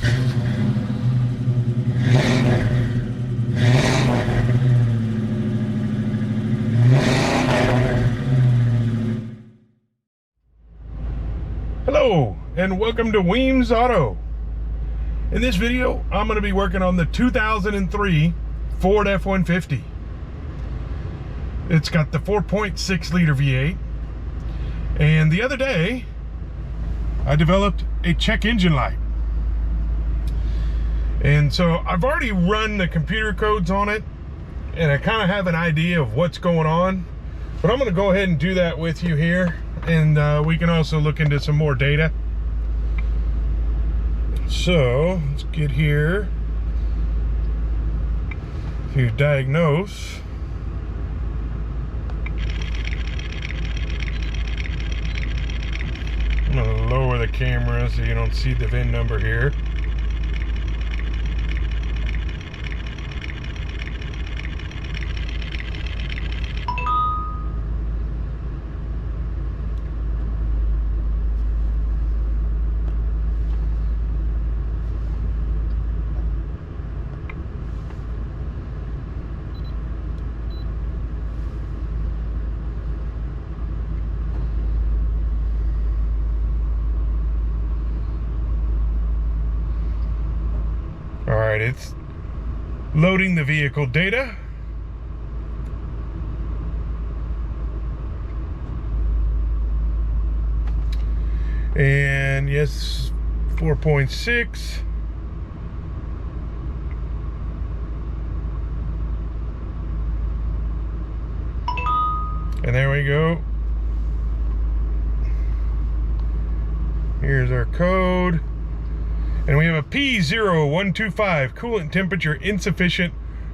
Hello and welcome to Weems Auto. In this video, I'm going to be working on the 2003 Ford F150. It's got the 4.6 liter V8. And the other day, I developed a check engine light. And so I've already run the computer codes on it, and I kind of have an idea of what's going on. But I'm going to go ahead and do that with you here. And we can also look into some more data. So let's get here to diagnose. I'm going to lower the camera so you don't see the VIN number here. Alright, it's loading the vehicle data. And yes, 4.6. And there we go. Here's our code. And we have a P0125, coolant temperature insufficient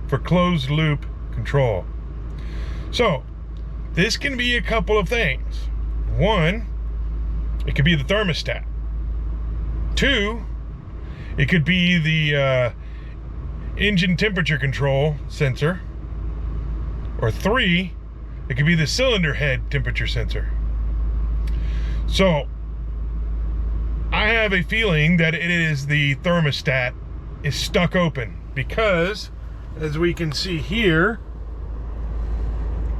for closed loop control. So, this can be a couple of things. One, it could be the thermostat. Two, it could be the engine temperature control sensor. Or three, it could be the cylinder head temperature sensor. So, I have a feeling that it is the thermostat is stuck open, because as we can see here,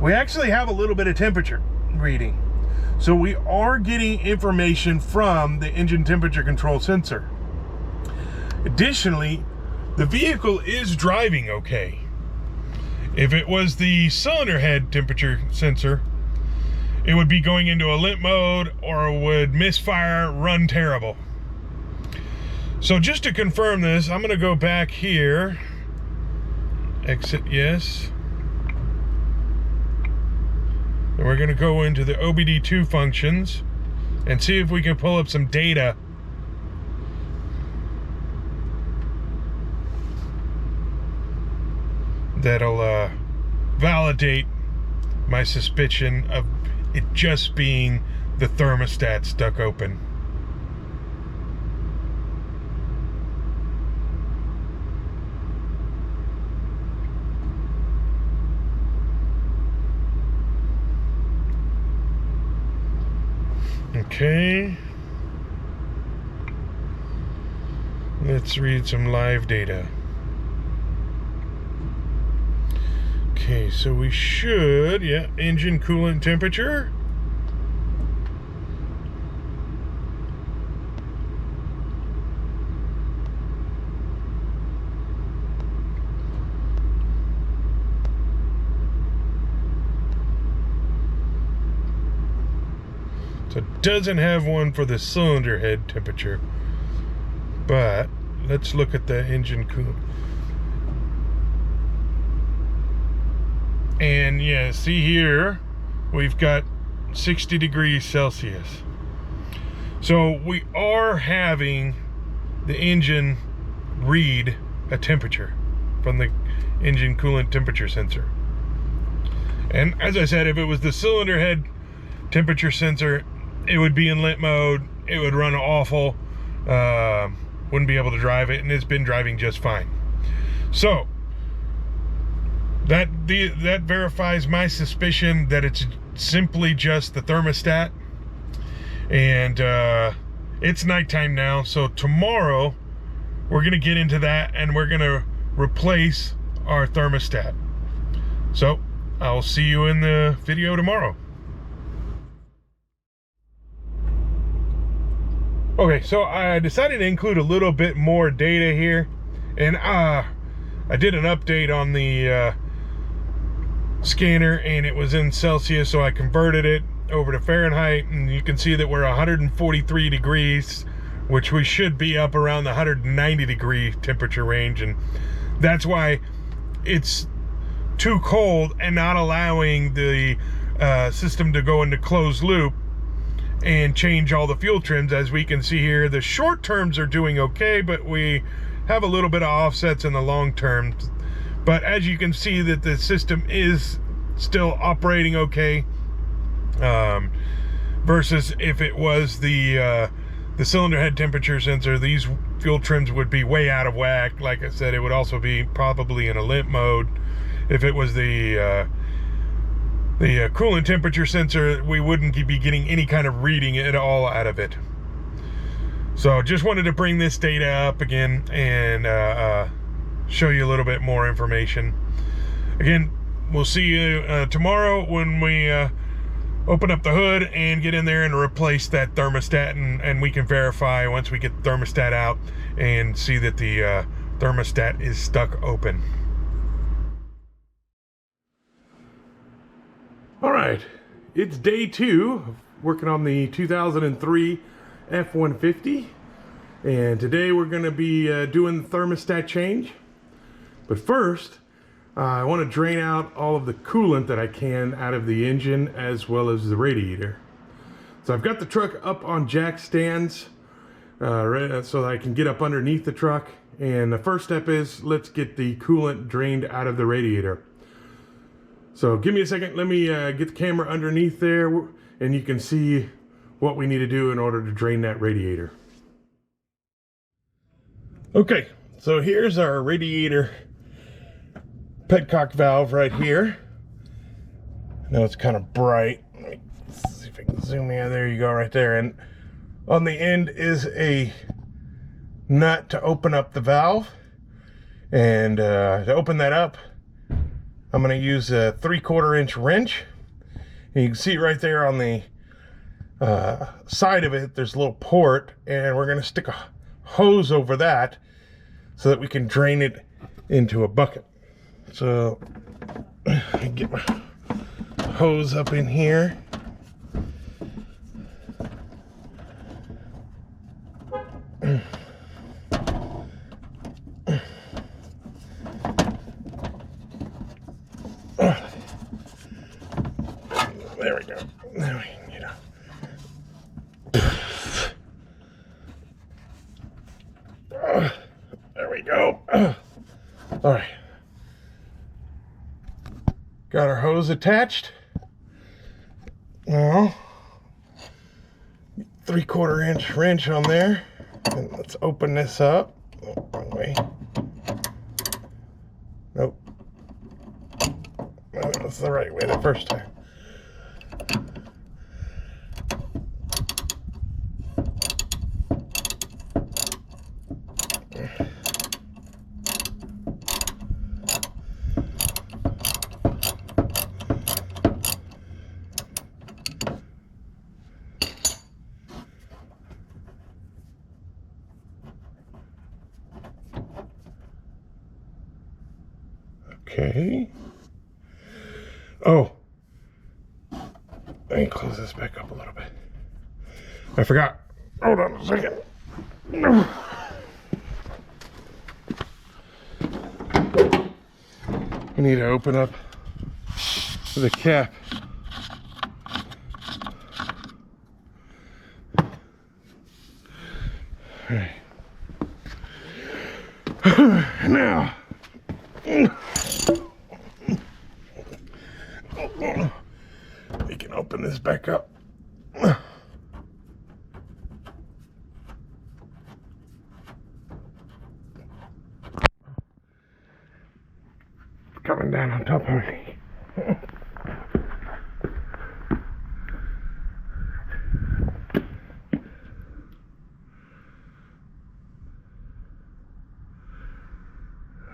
we actually have a little bit of temperature reading. So we are getting information from the engine temperature control sensor. Additionally, the vehicle is driving okay. If it was the cylinder head temperature sensor, it would be going into a limp mode or would misfire, run terrible. So just to confirm this, I'm going to go back here. Exit yes. And we're going to go into the OBD2 functions and see if we can pull up some data. That'll validate my suspicion of it just being the thermostat stuck open. Okay. Let's read some live data. Okay, so we should, yeah, engine coolant temperature. So it doesn't have one for the cylinder head temperature, but let's look at the engine coolant. And yeah, see here, we've got 60 degrees Celsius. So we are having the engine read a temperature from the engine coolant temperature sensor. And as I said, if it was the cylinder head temperature sensor, it would be in limp mode, it would run awful, wouldn't be able to drive it, and it's been driving just fine. So that verifies my suspicion that it's simply just the thermostat. And it's nighttime now, so tomorrow we're gonna get into that and we're gonna replace our thermostat. So I'll see you in the video tomorrow. Okay, so I decided to include a little bit more data here, and I did an update on the scanner, and it was in Celsius, so I converted it over to Fahrenheit, and you can see that we're 143 degrees, which we should be up around the 190 degree temperature range, and that's why it's too cold and not allowing the system to go into closed loop and change all the fuel trims. As we can see here, the short terms are doing okay, but we have a little bit of offsets in the long terms. But as you can see that the system is still operating okay, versus if it was the cylinder head temperature sensor, these fuel trims would be way out of whack. Like I said, it would also be probably in a limp mode. If it was the coolant temperature sensor, we wouldn't be getting any kind of reading at all out of it. So just wanted to bring this data up again and show you a little bit more information. Again, we'll see you tomorrow when we open up the hood and get in there and replace that thermostat, and we can verify once we get the thermostat out and see that the thermostat is stuck open. All right, it's day 2 of working on the 2003 F150, and today we're going to be doing the thermostat change. But first, I want to drain out all of the coolant that I can out of the engine as well as the radiator. So I've got the truck up on jack stands so that I can get up underneath the truck, and the first step is let's get the coolant drained out of the radiator. So give me a second, let me get the camera underneath there, and you can see what we need to do in order to drain that radiator. Okay, so here's our radiator petcock valve right here. Now it's kind of bright. Let me see if I can zoom in. There you go, right there. And on the end is a nut to open up the valve. And to open that up, I'm going to use a 3/4 inch wrench. And you can see right there on the side of it, there's a little port, and we're going to stick a hose over that so that we can drain it into a bucket. So I get my hose up in here. There we go. Now we can get up. There we go. All right. Got our hose attached. Now, 3/4 inch wrench on there. And let's open this up. Oh, wrong way. Nope. No, that's the right way the first time. Okay. Oh, let me close this back up a little bit. I forgot. Hold on a second. We need to open up the cap. All right. Now, we can open this back up. Coming down on top of me.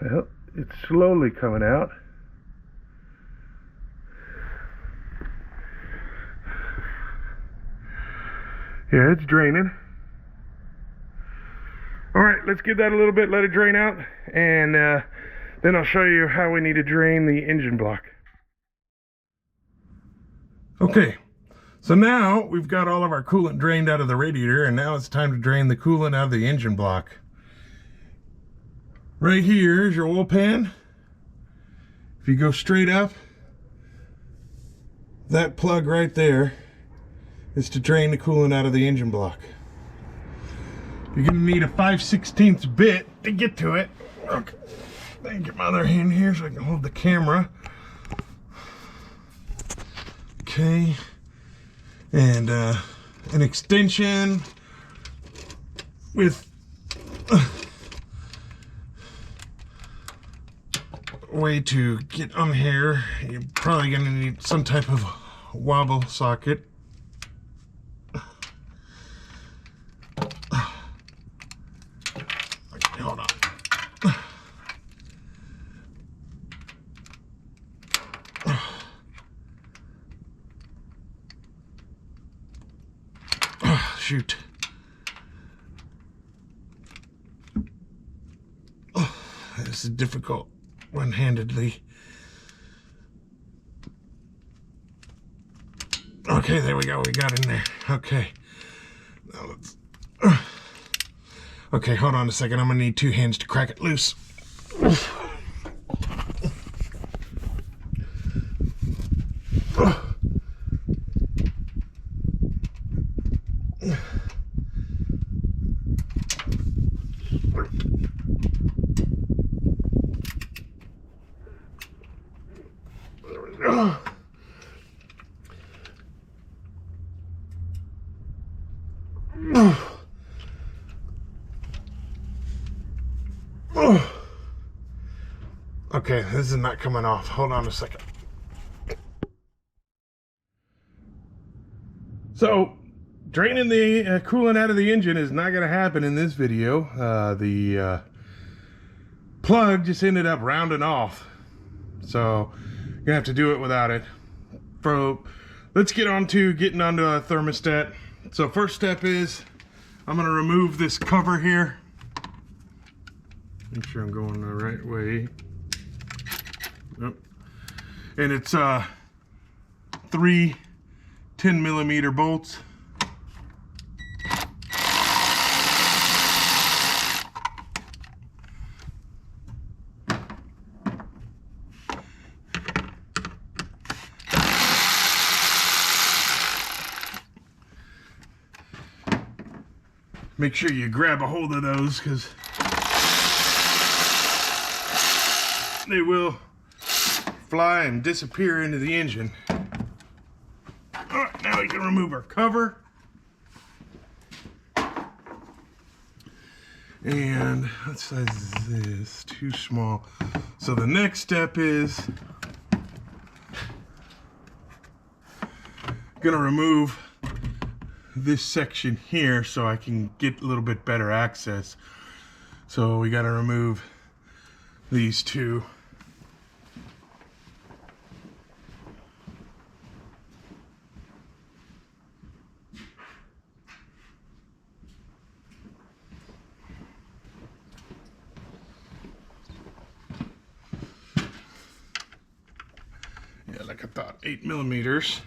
Well, it's slowly coming out. Yeah, it's draining. Alright, let's give that a little bit, let it drain out, and then I'll show you how we need to drain the engine block. Okay, so now we've got all of our coolant drained out of the radiator, and now it's time to drain the coolant out of the engine block. Right here is your oil pan. If you go straight up, that plug right there is to drain the coolant out of the engine block. You're gonna need a 5/16 bit to get to it. Okay, let me get my other hand here so I can hold the camera. Okay, and an extension with a way to get on here. You're probably gonna need some type of wobble socket. Hold on. Shoot. This is difficult one-handedly. Okay, there we go. We got in there. Okay. Now let's... Okay, hold on a second. I'm gonna need two hands to crack it loose. There we go. Okay, this is not coming off. Hold on a second. So, draining the coolant out of the engine is not going to happen in this video. The plug just ended up rounding off. So, you're going to have to do it without it. Let's get on to getting onto a thermostat. So, first step is I'm going to remove this cover here. Make sure I'm going the right way. Yep. And it's 3 10mm bolts. Make sure you grab a hold of those because they will fly and disappear into the engine. Alright, now we can remove our cover. And what size is this? Too small. So the next step is gonna remove this section here so I can get a little bit better access. So we gotta remove these two. Yeah, like I thought, 8mm.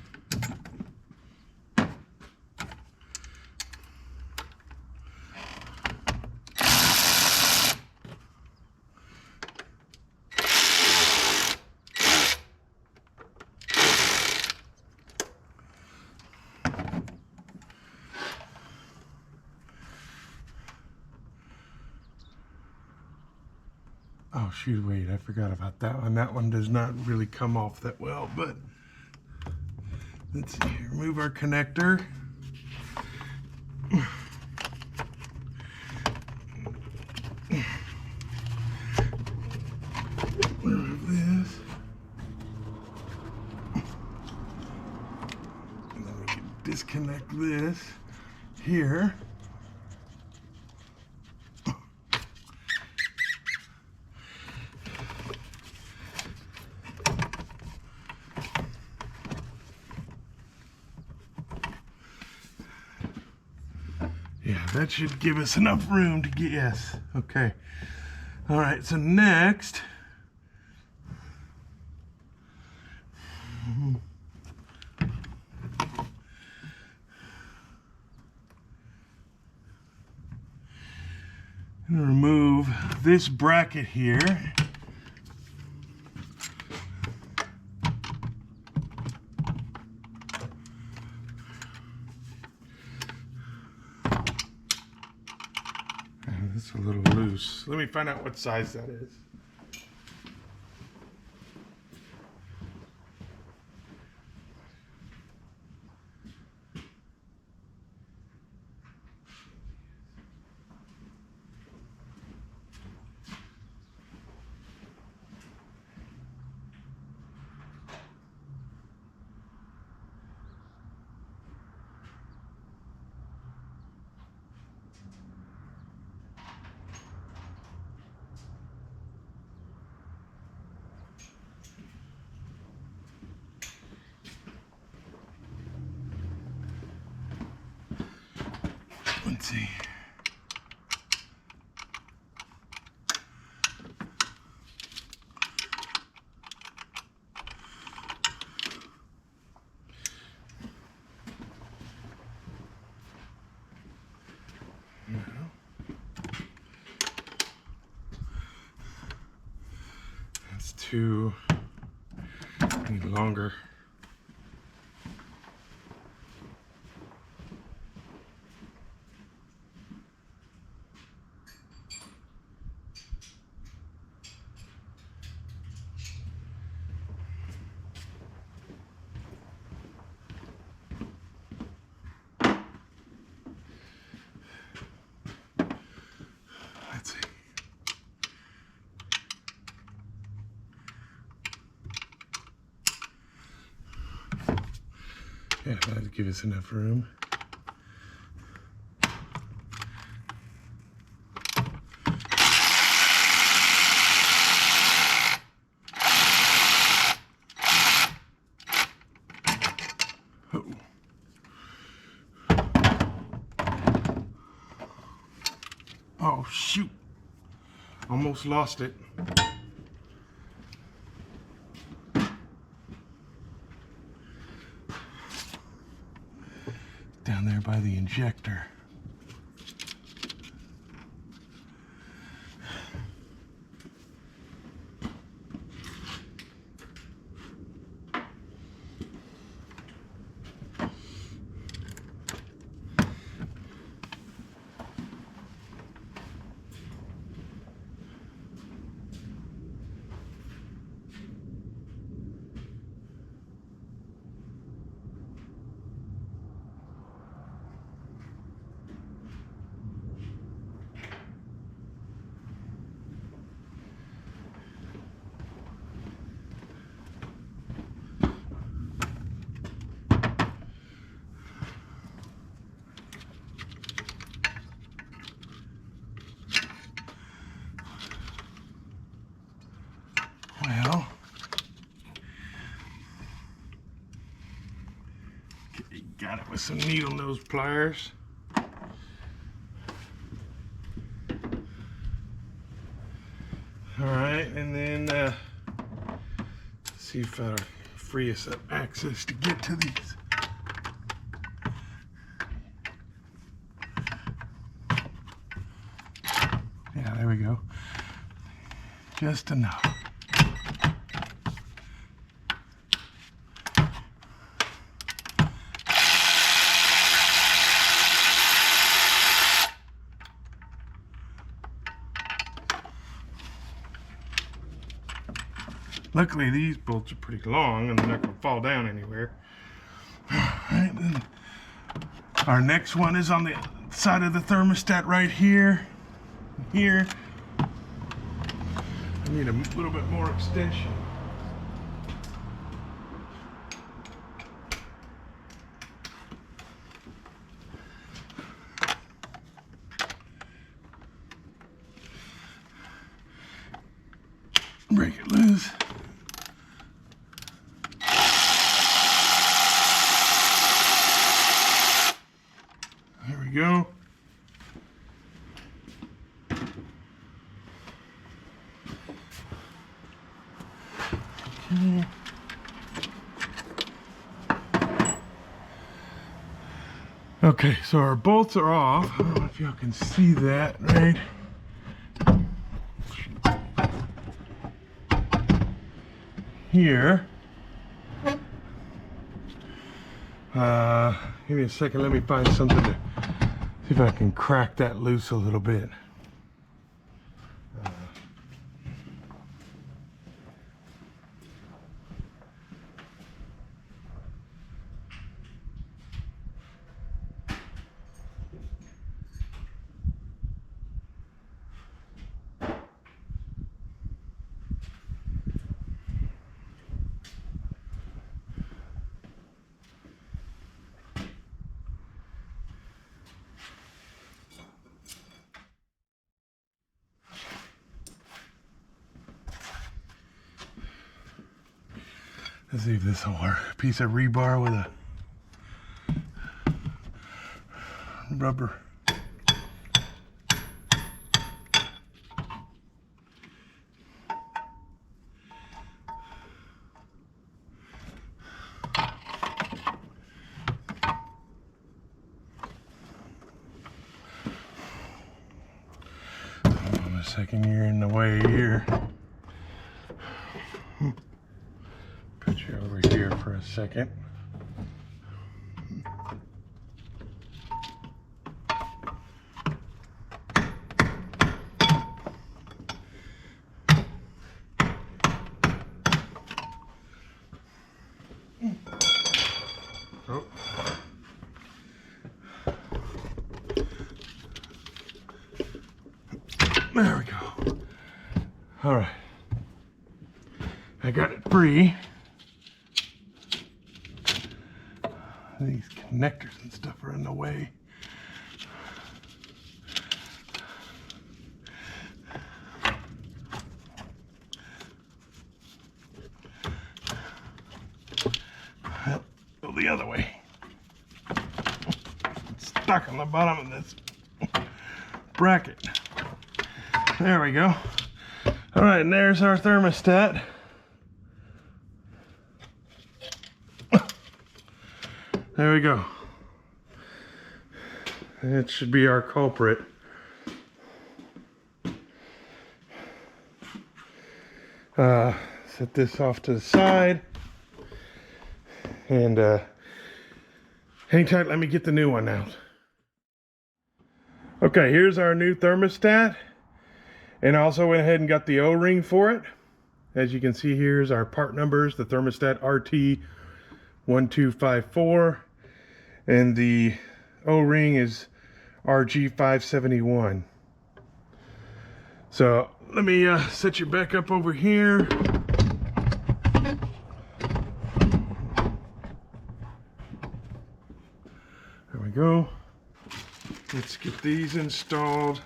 Oh shoot, wait, I forgot about that one. That one does not really come off that well, but let's see, remove our connector. Remove this. And then we can disconnect this here. That should give us enough room to get, yes, okay. All right, so next, I'm gonna remove this bracket here. It's a little loose. Let me find out what size that is. Let's see. That's too need longer. Let's see. Yeah, that'll give us enough room. Oh. Oh, shoot. Almost lost it. Down there by the injector. Well, okay, got it with some needle nose pliers. All right, and then see if that'll free us up access to get to these. Yeah, there we go. Just enough. Luckily, these bolts are pretty long and they're not going to fall down anywhere. All right, then our next one is on the side of the thermostat right here. Here. I need a little bit more extension. Break it loose. There we go. Okay, so our bolts are off. I don't know if y'all can see that, right? Here. Give me a second, let me find something to see if I can crack that loose a little bit. Let's see if this will work. A piece of rebar with a rubber. Hold on a second, you're in the way here. Put you over here for a second. Oh. There we go. All right. I got it free. These connectors and stuff are in the way. Well, go the other way. It's stuck on the bottom of this bracket. There we go. All right, and there's our thermostat. There we go. It should be our culprit. Set this off to the side. And hang tight, let me get the new one out. Okay, here's our new thermostat. And I also went ahead and got the O-ring for it. As you can see, here's our part numbers, the thermostat RT1254. And the O-ring is RG571. So let me set you back up over here. There we go. Let's get these installed.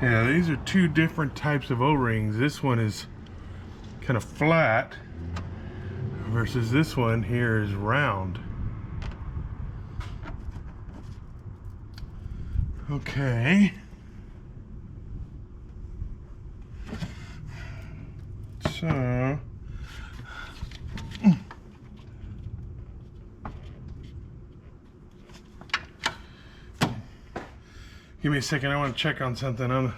Yeah, these are two different types of O-rings. This one is kind of flat versus this one here is round. Okay. So give me a second, I want to check on something. I'm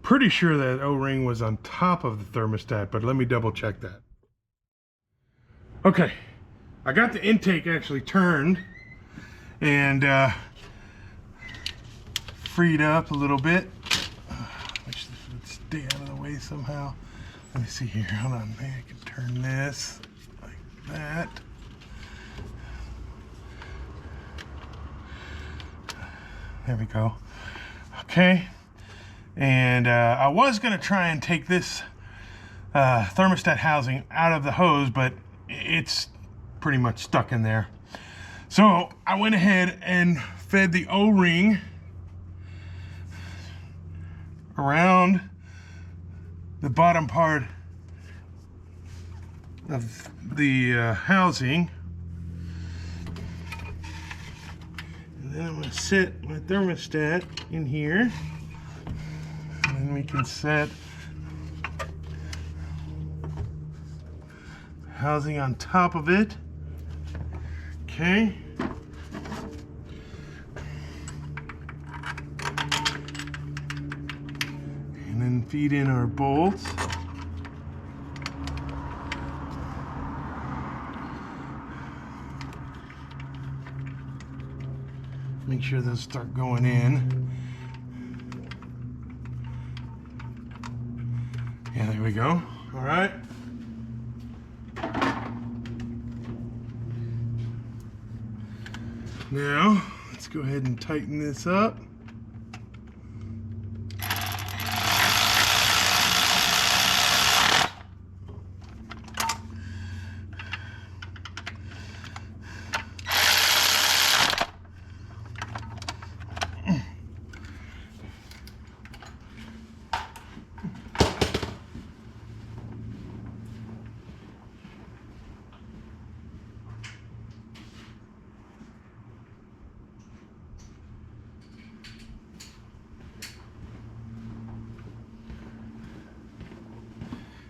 pretty sure that O-ring was on top of the thermostat, but let me double check that. Okay, I got the intake actually turned and freed up a little bit. Wish this would stay out of the way somehow. Let me see here, hold on, maybe I can turn this like that. There we go. Okay, and I was gonna try and take this thermostat housing out of the hose, but it's pretty much stuck in there. So I went ahead and fed the O-ring around the bottom part of the housing. And then I'm going to set my thermostat in here. And then we can set housing on top of it. Okay. And then feed in our bolts. Make sure those start going in. Yeah, there we go. All right. Now, let's go ahead and tighten this up.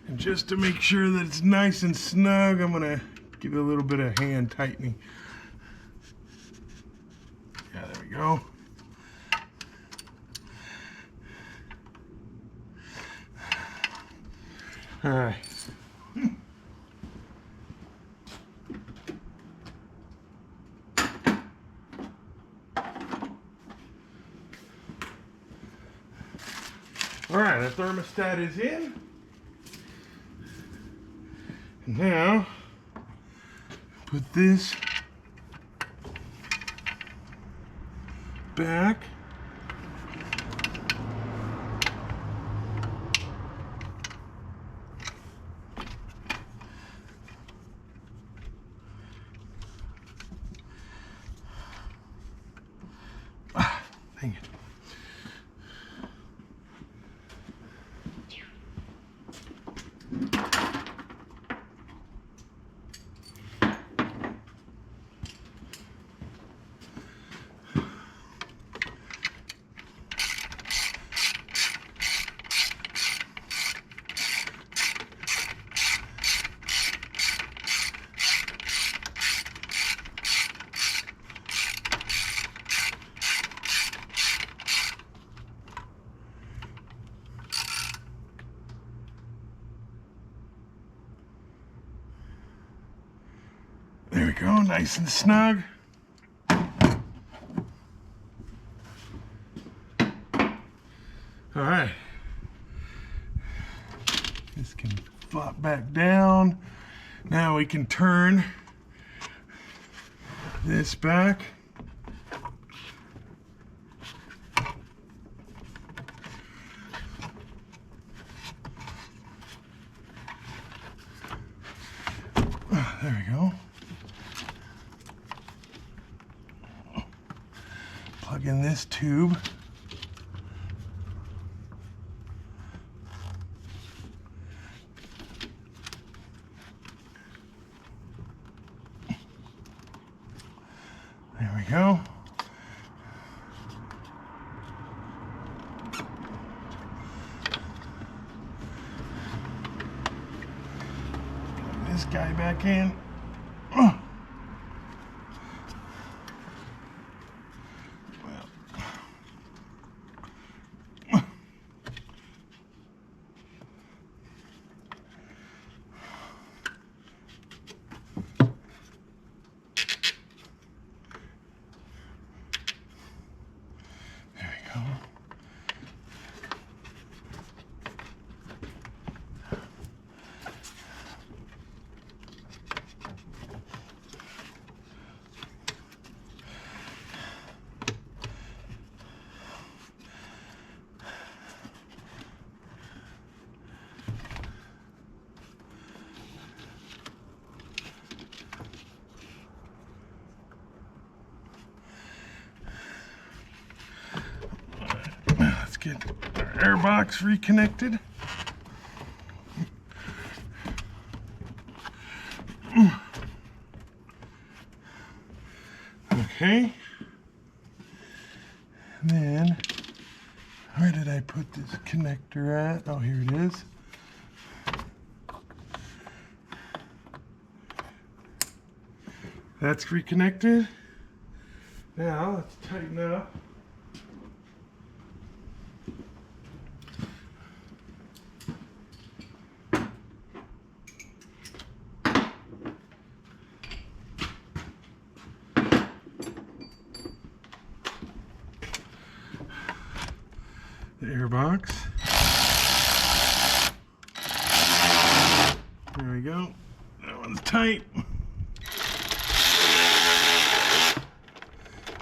And just to make sure that it's nice and snug, I'm gonna give it a little bit of hand tightening. Yeah, there we go. All right. All right, the thermostat is in. Now, put this back. Dang it. There we go, nice and snug. All right. This can flop back down. Now we can turn this back. There we go. Plug in this tube. There we go. Plug this guy back in. get our air box reconnected. Okay. And then, where did I put this connector at? Oh, here it is. That's reconnected. Now, let's tighten up. The air box. There we go. That one's tight.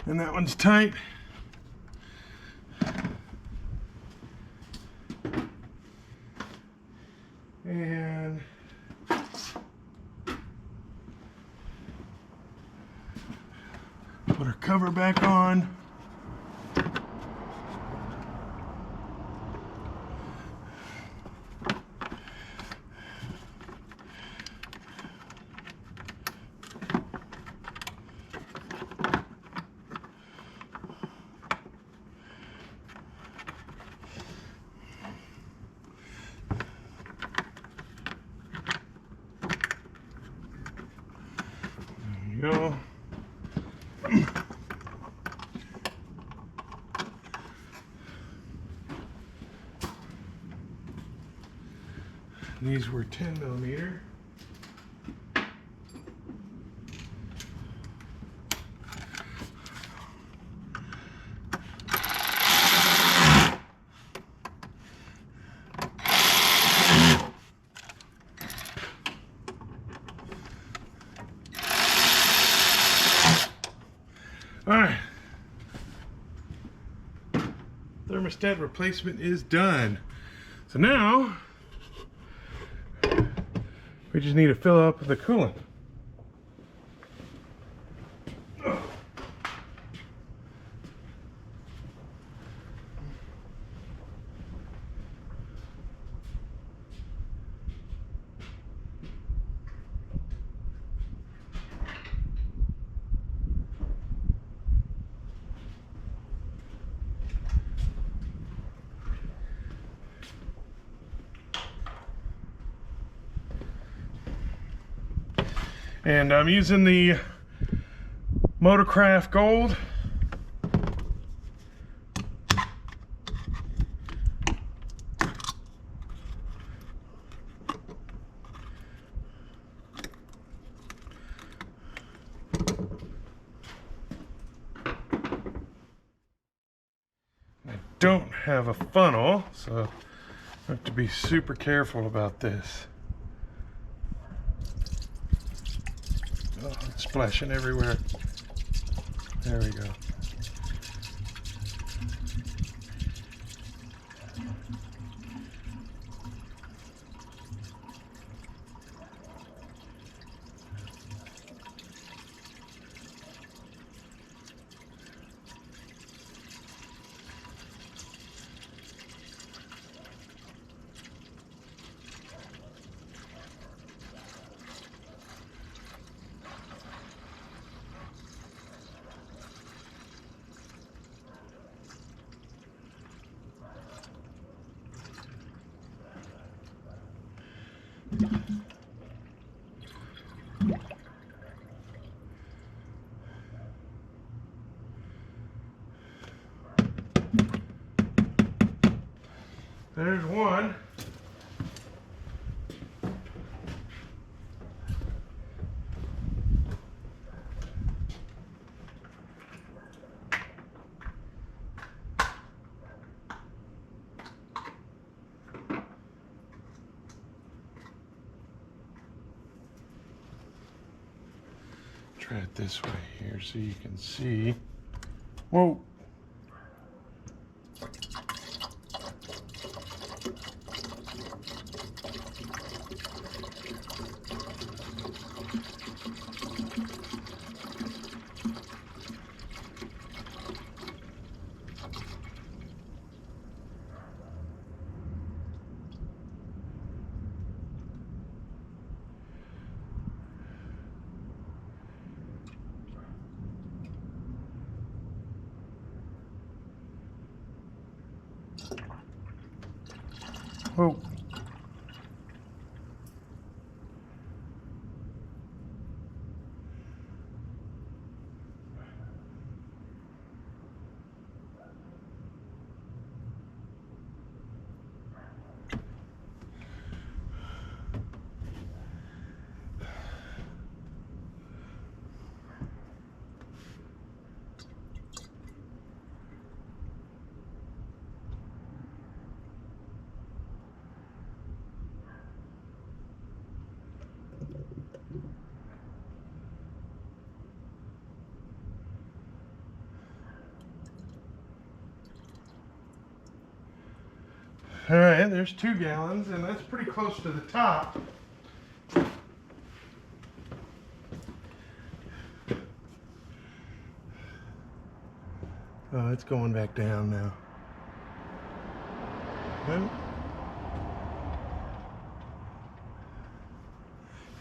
And that one's tight. And put our cover back on. Go. These were 10mm. All right, thermostat replacement is done. So now we just need to fill up the coolant. And I'm using the Motorcraft Gold. I don't have a funnel, so I have to be super careful about this. Oh, it's splashing everywhere. There we go. There's one. Try it this way here so you can see. Whoa. Whoa. All right, there's 2 gallons, and that's pretty close to the top. Oh, it's going back down now. Okay.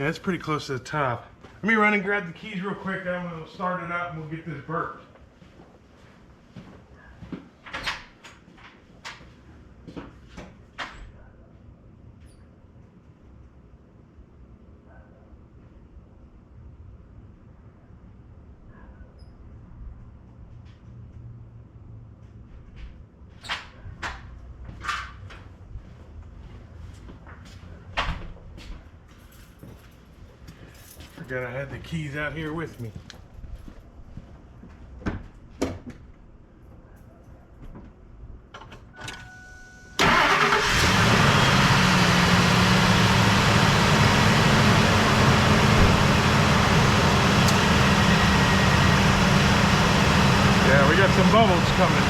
Yeah, it's pretty close to the top. Let me run and grab the keys real quick. I'm going to start it up and we'll get this burped. Forgot I had the keys out here with me. Yeah, we got some bubbles coming.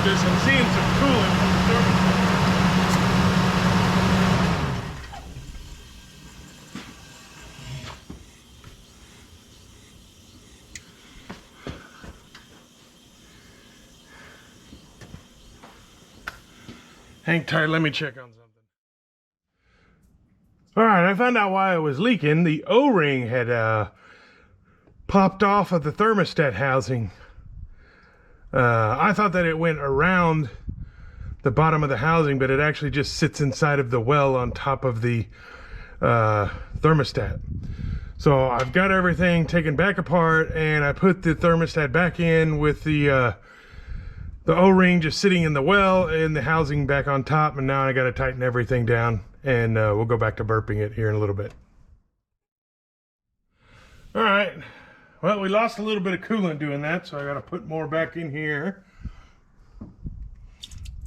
This. I'm seeing some coolant from the thermostat. Hang tight, let me check on something. Alright, I found out why it was leaking. The O-ring had popped off of the thermostat housing. I thought that it went around the bottom of the housing, but it actually just sits inside of the well on top of the thermostat. So I've got everything taken back apart, and I put the thermostat back in with the O-ring just sitting in the well and the housing back on top, and now I got to tighten everything down, and we'll go back to burping it here in a little bit. All right. Well, we lost a little bit of coolant doing that, so I got to put more back in here.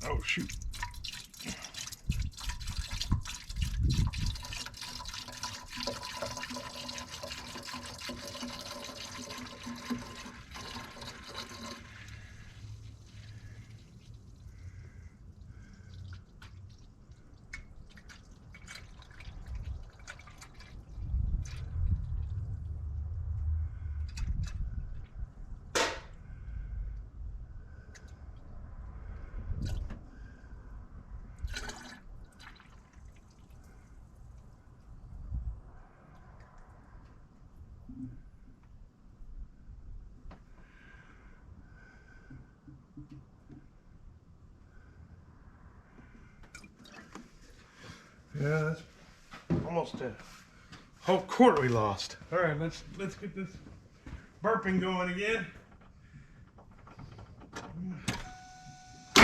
Oh, shoot. Yeah, that's almost a whole quart we lost. All right, let's get this burping going again. All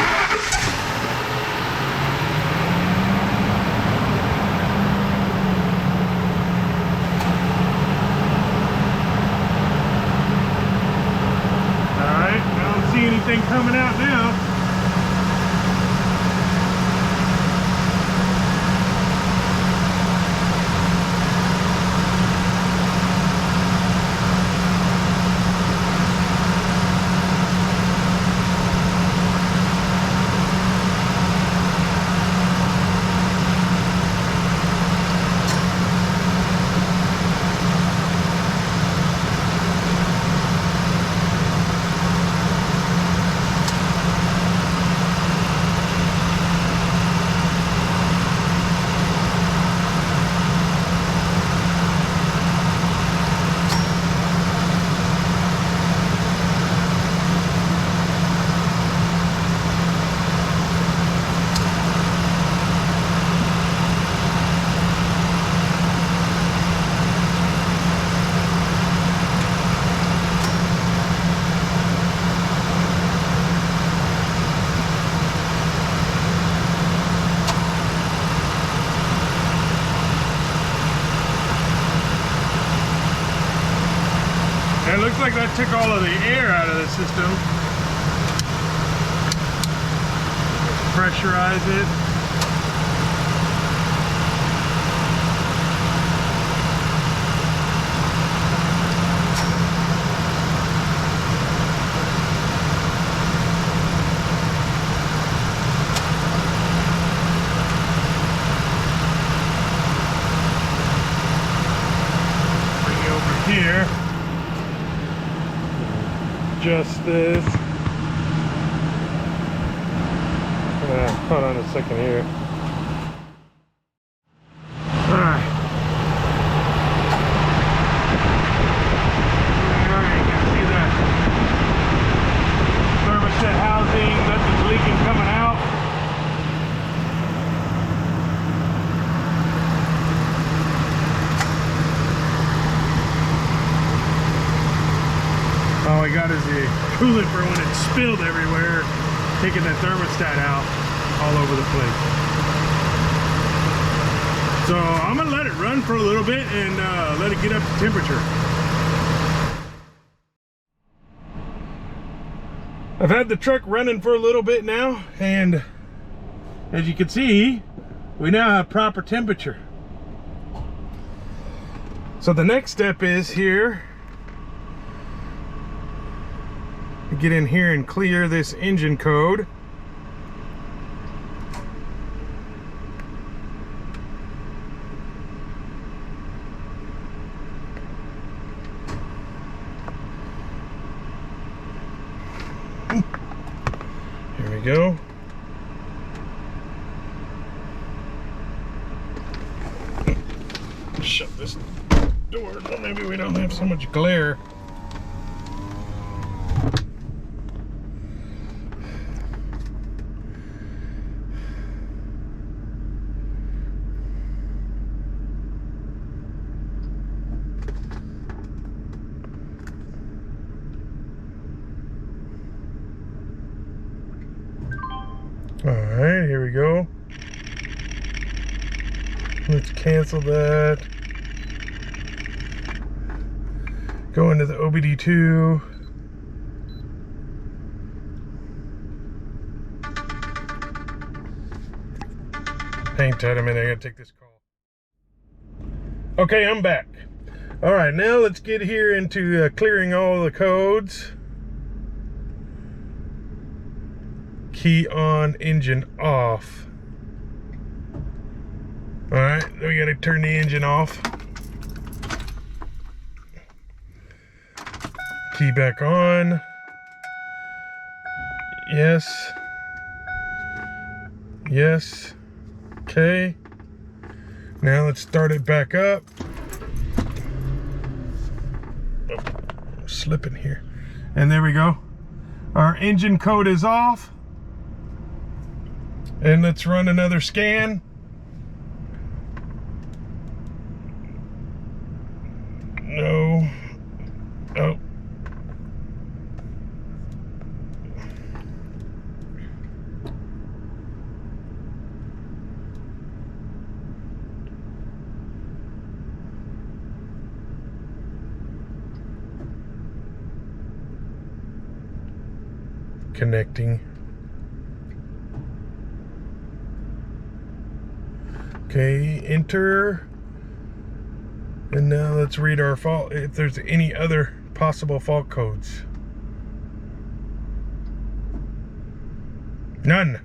right, I don't see anything coming out now. It looks like that took all of the air out of the system. Pressurize it. Bring it over here. Adjust this. Hold on a second here. Alright, you can see that thermostat housing, nothing's leaking coming out. All I got is the coolant for when it spilled everywhere, taking the thermostat out all over the place. So I'm gonna let it run for a little bit and let it get up to temperature. I've had the truck running for a little bit now, and as you can see, we now have proper temperature. So the next step is here, get in here and clear this engine code. Here we go. Shut this door so maybe we don't have so much glare. All right, here we go. Let's cancel that. Go into the OBD2. Hang tight a minute, I gotta take this call. Okay, I'm back. All right, now let's get here into clearing all the codes. Key on, engine off. All right, we gotta turn the engine off. Key back on. Yes. Yes. Okay. Now let's start it back up. Oh, I'm slipping here. And there we go. Our engine code is off. And let's run another scan. connecting. Okay, enter. And now let's read our fault, if there's any other possible fault codes. None.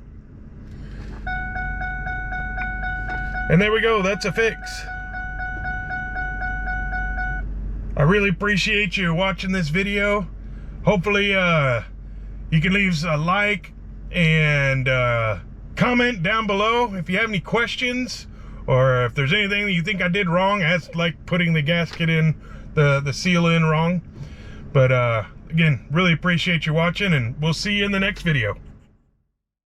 And there we go, that's a fix. I really appreciate you watching this video. Hopefully you can leave a like and comment down below if you have any questions, or if there's anything that you think I did wrong, as like putting the gasket in, the seal in wrong. But again, really appreciate you watching, and we'll see you in the next video.